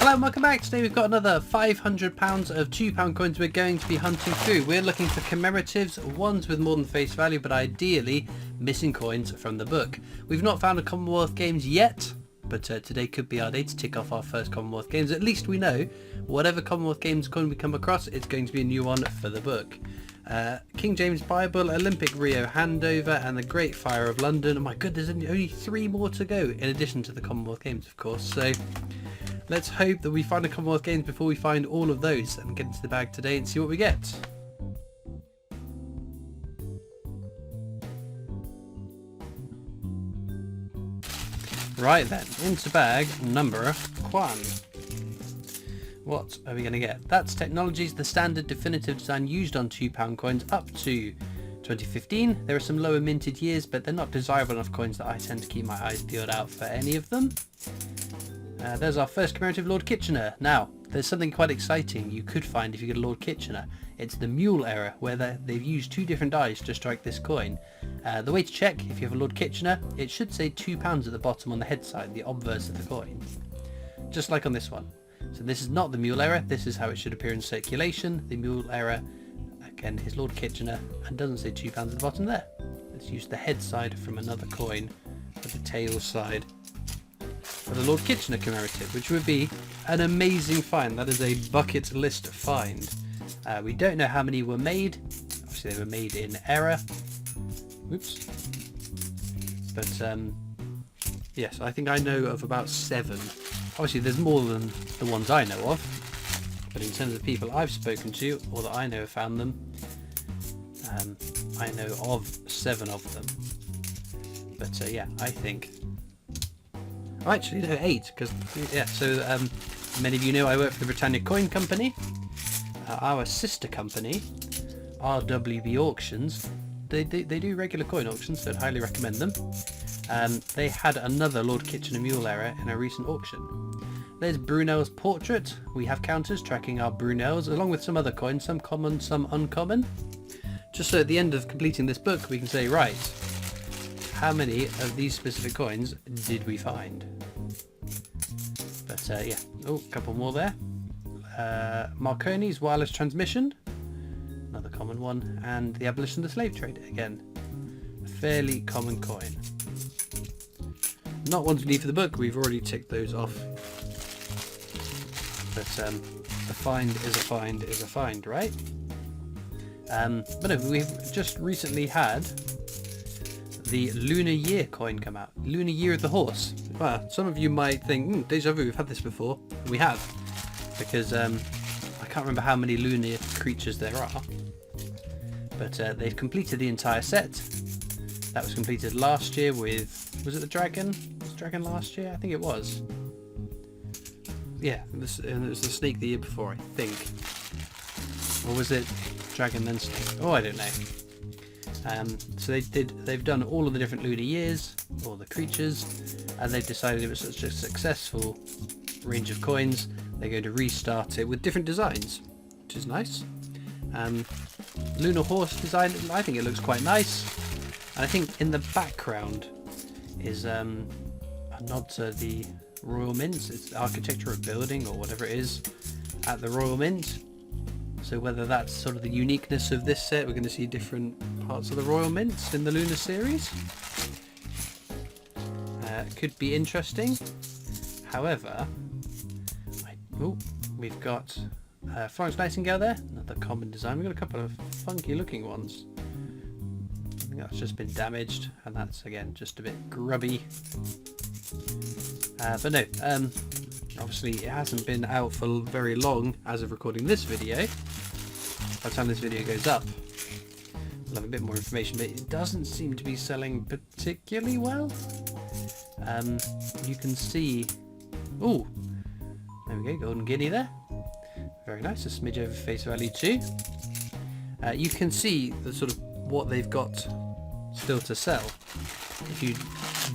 Hello and welcome back. Today we've got another £500 of £2 coins we're going to be hunting through. We're looking for commemoratives, ones with more than face value, but ideally missing coins from the book. We've not found a Commonwealth Games yet, but today could be our day to tick off our first Commonwealth Games. At least we know whatever Commonwealth Games coin we come across, it's going to be a new one for the book. King James Bible, Olympic Rio Handover, and the Great Fire of London. Oh my god, there's only 3 more to go, in addition to the Commonwealth Games, of course. So let's hope that we find a Commonwealth Games before we find all of those and get into the bag today and see what we get. Right then, into bag number 1. What are we going to get? That's Technologies, the standard definitive design used on £2 coins up to 2015. There are some lower minted years, but they're not desirable enough coins that I tend to keep my eyes peeled out for any of them. There's our first commemorative Lord Kitchener. Now, there's something quite exciting you could find if you get a Lord Kitchener. It's the mule error, where they've used 2 different dies to strike this coin. The way to check if you have a Lord Kitchener, it should say £2 at the bottom on the head side, the obverse of the coin. Just like on this one. So this is not the mule error, this is how it should appear in circulation. The mule error, again, is Lord Kitchener and doesn't say £2 at the bottom there. Let's use the head side from another coin for the tail side for the Lord Kitchener commemorative, which would be an amazing find. That is a bucket list find. We don't know how many were made. Obviously they were made in error. Whoops. But yes, I think I know of about 7. Obviously there's more than the ones I know of, but in terms of people I've spoken to or that I know have found them, I know of 7 of them. But yeah, I think actually no, 8, because yeah, so many of you know I work for the Britannia Coin Company. Our sister company, RWB Auctions, they do regular coin auctions, so I'd highly recommend them. They had another Lord Kitchener mule error in a recent auction. There's Brunel's portrait. We have counters tracking our Brunels, along with some other coins, some common, some uncommon. Just so at the end of completing this book we can say, right, how many of these specific coins did we find? But yeah, oh, a couple more there. Marconi's wireless transmission, another common one, and the abolition of the slave trade, again, a fairly common coin. Not ones we need for the book, we've already ticked those off. But a find is a find is a find, right? But no, we've just recently had the Lunar Year coin come out. Lunar Year of the Horse. Well, some of you might think, deja vu, we've had this before. We have, because I can't remember how many lunar creatures there are. But they've completed the entire set. That was completed last year with, was it the dragon? Was dragon last year? I think it was. Yeah, it was the snake the year before, I think. Or was it dragon then snake? Oh, I don't know. So they've done all of the different lunar years, all the creatures, and they've decided it was such a successful range of coins, they're going to restart it with different designs, which is nice. Lunar horse design, I think it looks quite nice. And I think in the background is a nod to the Royal Mint. It's architecture of building or whatever it is at the Royal Mint. So whether that's sort of the uniqueness of this set, we're going to see different parts of the Royal Mints in the Lunar series. Could be interesting. However, we've got Florence Nightingale there, another common design. We've got a couple of funky looking ones. I think that's just been damaged, and that's again just a bit grubby. But no, obviously it hasn't been out for very long as of recording this video. By the time this video goes up, we'll have a bit more information, but it doesn't seem to be selling particularly well. You can see, oh, there we go, Golden Guinea there. Very nice, a smidge over face value too. You can see the sort of what they've got still to sell. If you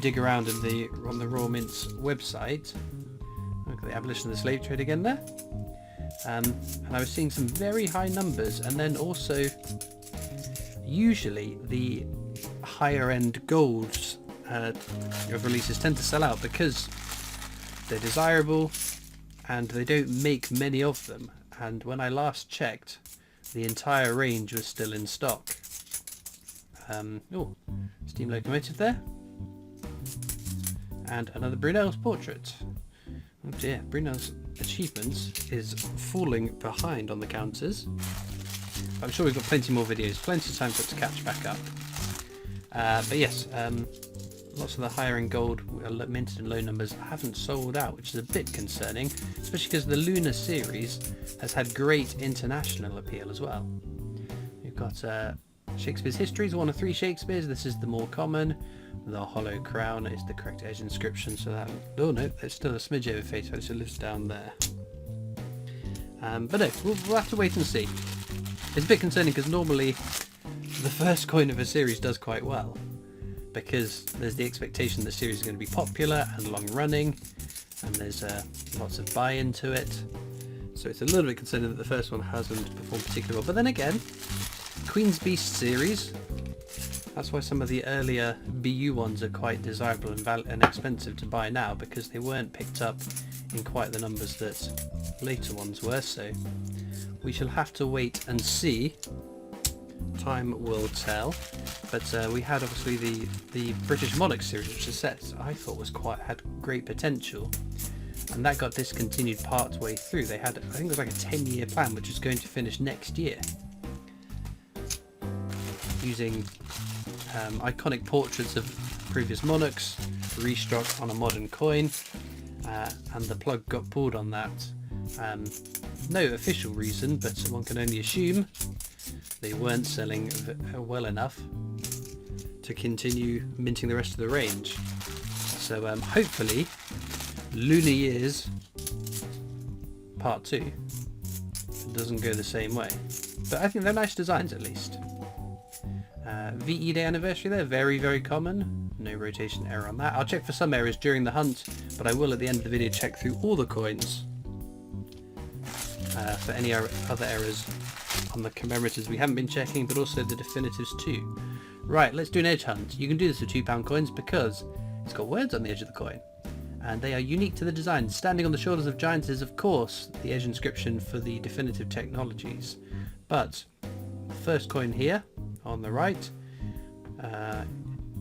dig around on the Royal Mint's website, look at the abolition of the slave trade again there. And I was seeing some very high numbers, and then also usually the higher end golds of releases tend to sell out because they're desirable and they don't make many of them. And when I last checked, the entire range was still in stock. Oh, steam locomotive there. And another Brunel's portrait. Oh dear, Brunel's achievements is falling behind on the counters. I'm sure we've got plenty more videos, plenty of time for it to catch back up. But yes, lots of the higher end gold minted in low numbers haven't sold out, which is a bit concerning, especially because the Lunar series has had great international appeal as well. We've got Shakespeare's Histories, one of 3 Shakespeares. This is the more common. The Hollow Crown is the correct edge inscription, so that... Oh no, there's still a smidge over face, so it lives down there. But no, we'll have to wait and see. It's a bit concerning because normally the first coin of a series does quite well, because there's the expectation that the series is going to be popular and long running, and there's lots of buy-in to it. So it's a little bit concerning that the first one hasn't performed particularly well. But then again, Queen's Beast series, that's why some of the earlier BU ones are quite desirable and expensive to buy now, because they weren't picked up in quite the numbers that later ones were. So we shall have to wait and see. Time will tell. But we had obviously the British Monarch series, which is set I thought had great potential, and that got discontinued part way through. They had, I think it was like a 10-year plan, which is going to finish next year, using iconic portraits of previous monarchs restruck on a modern coin, and the plug got pulled on that. No official reason, but one can only assume they weren't selling well enough to continue minting the rest of the range. So hopefully Lunar Years Part 2 doesn't go the same way. But I think they're nice designs at least. VE Day Anniversary there, very, very common. No rotation error on that. I'll check for some errors during the hunt, but I will at the end of the video check through all the coins for any other errors on the commemoratives we haven't been checking, but also the definitives too. Right, let's do an edge hunt. You can do this with £2 coins because it's got words on the edge of the coin, and they are unique to the design. Standing on the shoulders of giants is of course the edge inscription for the definitive technologies, but the first coin here on the right,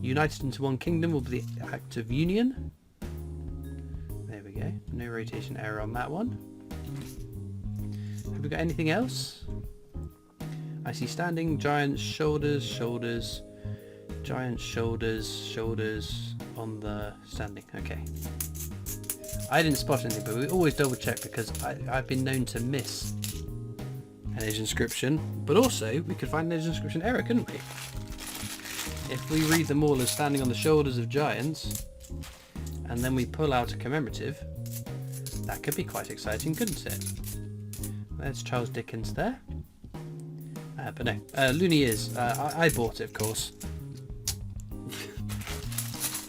united into one kingdom, will be the Act of Union. There we go, no rotation error on that one. Have we got anything else? I see standing, giants, shoulders, shoulders, giants, shoulders, shoulders on the standing. Okay. I didn't spot anything, but we always double check because I've been known to miss an edge inscription, but also we could find an edge inscription error, couldn't we? If we read them all as standing on the shoulders of giants, and then we pull out a commemorative, that could be quite exciting, couldn't it? There's Charles Dickens there. But no, Lunar Years, I bought it of course.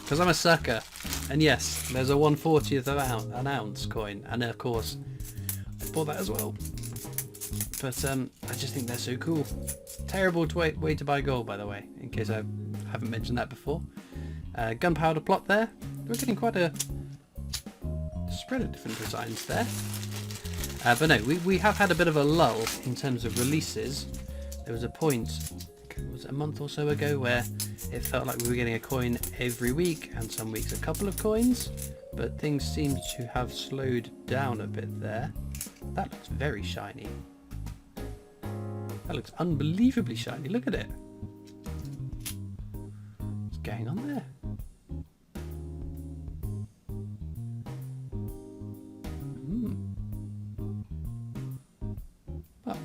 Because I'm a sucker. And yes, there's a 1/40th of an ounce coin, and of course I bought that as well. But I just think they're so cool. Terrible way to buy gold, by the way, in case I haven't mentioned that before. Gunpowder plot there. We're getting quite a spread of different designs there. But no, we have had a bit of a lull in terms of releases. There was a point, was it a month or so ago, where it felt like we were getting a coin every week, and some weeks a couple of coins, but things seem to have slowed down a bit there. That looks very shiny. That looks unbelievably shiny, look at it. What's going on there? Well,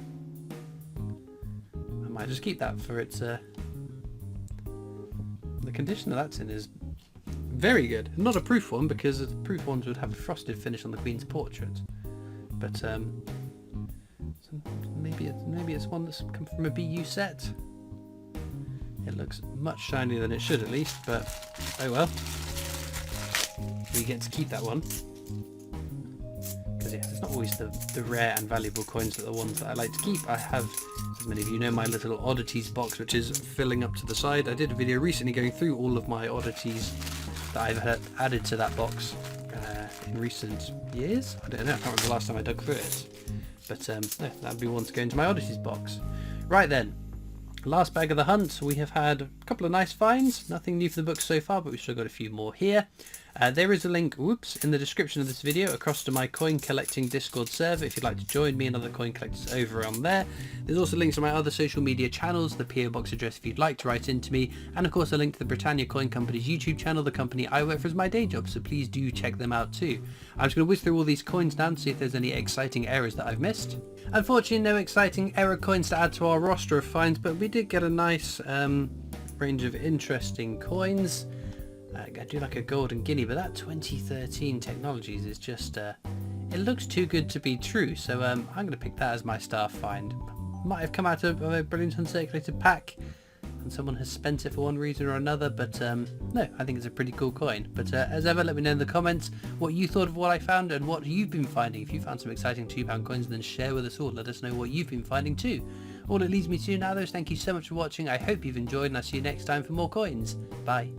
I might just keep that for its... the condition that that's in is very good. Not a proof one, because the proof ones would have a frosted finish on the Queen's portrait. But so maybe it's one that's come from a BU set. It looks much shinier than it should at least, but oh well. We get to keep that one. Because yeah, it's not always the rare and valuable coins that are the ones that I like to keep. I have, as many of you know, my little oddities box, which is filling up to the side. I did a video recently going through all of my oddities that I've added to that box in recent years. I don't know, I can't remember the last time I dug through it. But yeah, that'd be one to go into my oddities box. Right then, last bag of the hunt. We have had a couple of nice finds. Nothing new for the book so far, but we've still got a few more here. There is a link, in the description of this video across to my coin collecting Discord server if you'd like to join me and other coin collectors over on there. There's also links to my other social media channels, the PO box address if you'd like to write into me, and of course a link to the Britannia Coin Company's YouTube channel, the company I work for as my day job, so please do check them out too. I'm just going to whiz through all these coins now to see if there's any exciting errors that I've missed. Unfortunately, no exciting error coins to add to our roster of finds, but we did get a nice range of interesting coins. I do like a golden guinea, but that 2013 Technologies is just, it looks too good to be true, so I'm going to pick that as my star find. Might have come out of a Brilliant Uncirculated pack, and someone has spent it for one reason or another, but no, I think it's a pretty cool coin. But as ever, let me know in the comments what you thought of what I found and what you've been finding. If you found some exciting £2 coins, then share with us all. Let us know what you've been finding too. All it leads me to now though is thank you so much for watching. I hope you've enjoyed, and I'll see you next time for more coins. Bye.